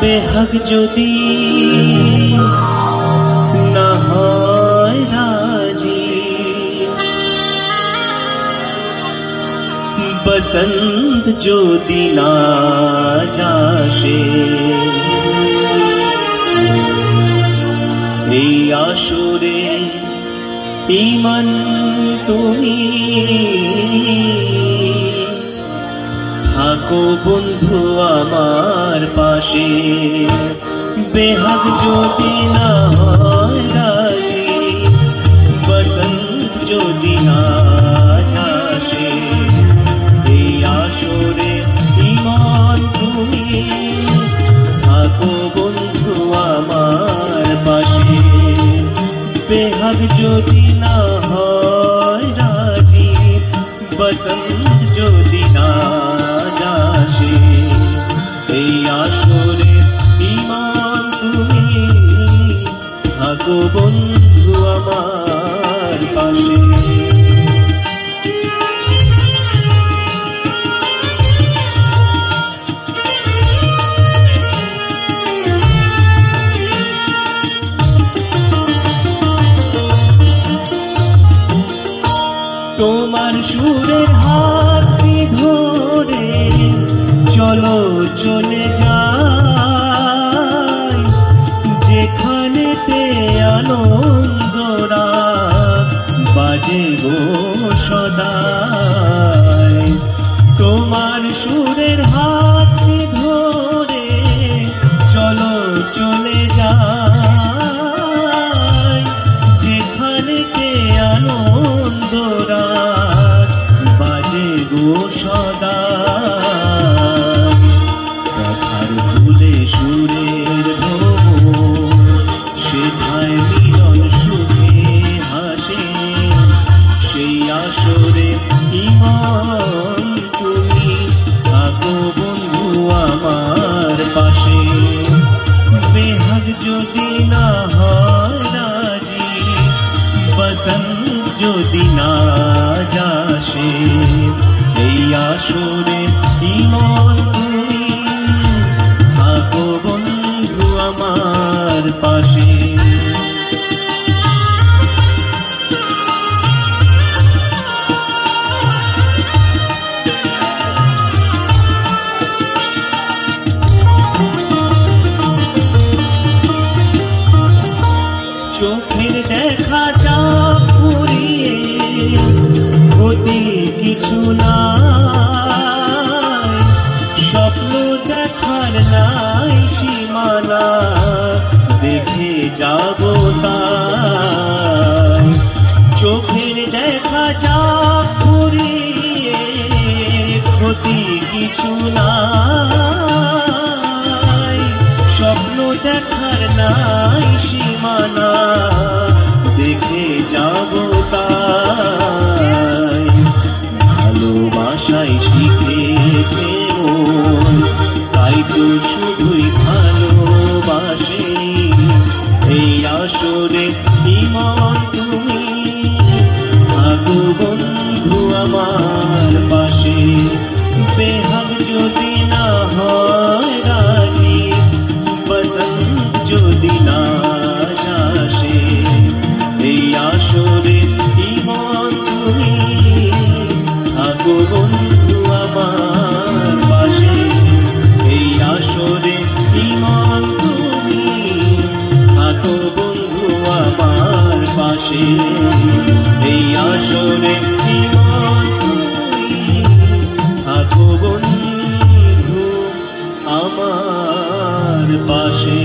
बेहक যদি না হয় রাজি, বসন্ত যদি না যাসে, এই আসরে ইমান তুমি থাকো বন্ধু আমার পাশে। বেহক যদি না হয় রাজি, বসন্ত যদি না যাসে, এই আসরে ইমান তুমি থাকো বন্ধু আমার পাশে। বেহক যদি না হয় রাজি, বসন্ত যদি না যাসে, এই আসরে ইমান তুমি থাকো বন্ধু আমার পাশে। তোমার সুরের হাত ধরে চলো চলে যাই, যেখানেতে আনন্দরা বাজে গো সদাই। তোমার সুরের হাত ধরে চলো চলে যাই, যেখানেতে আনন্দরা বাজে গো সদাই। কথার ভুলে সুরের ভ্রমণ, সেথায় মিলন সুখে হাসে, সেই আসরে ইমান তুমি থাকো বন্ধু আমার পাশে। বেহক যদি না হয় রাজি, বসন্ত যদি না যাসে, এই আসরে ইমান তুমি থাকো বন্ধু আমার পাশে। চোখের দেখা যা পুরিয়ে ক্ষতি কিছু নাই, স্বপ্ন দেখার নাই সীমানা, দেখে যাব তাই। চোখের দেখা যা পুরিয়ে ক্ষতি কিছু নাই, স্বপ্ন দেখার নাই সীমানা, দেখে যাব তাই। ভালোবাসাই শিখেছে মন, তাই তো শুধুই ভালোবাসে, এই আসরে ইমান তুমি থাকো বন্ধু আমার পাশে। বেহক যদি না হয় রাজি, বসন্ত যদি না যাসে, এই আসরে ইমান তুমি থাকো বন্ধু আমার পাশে। এই আসরে ইমান তুমি থাকো বন্ধু আমার পাশে। এই আসরে ইমান তুমি থাকো বন্ধু আমার পাশে।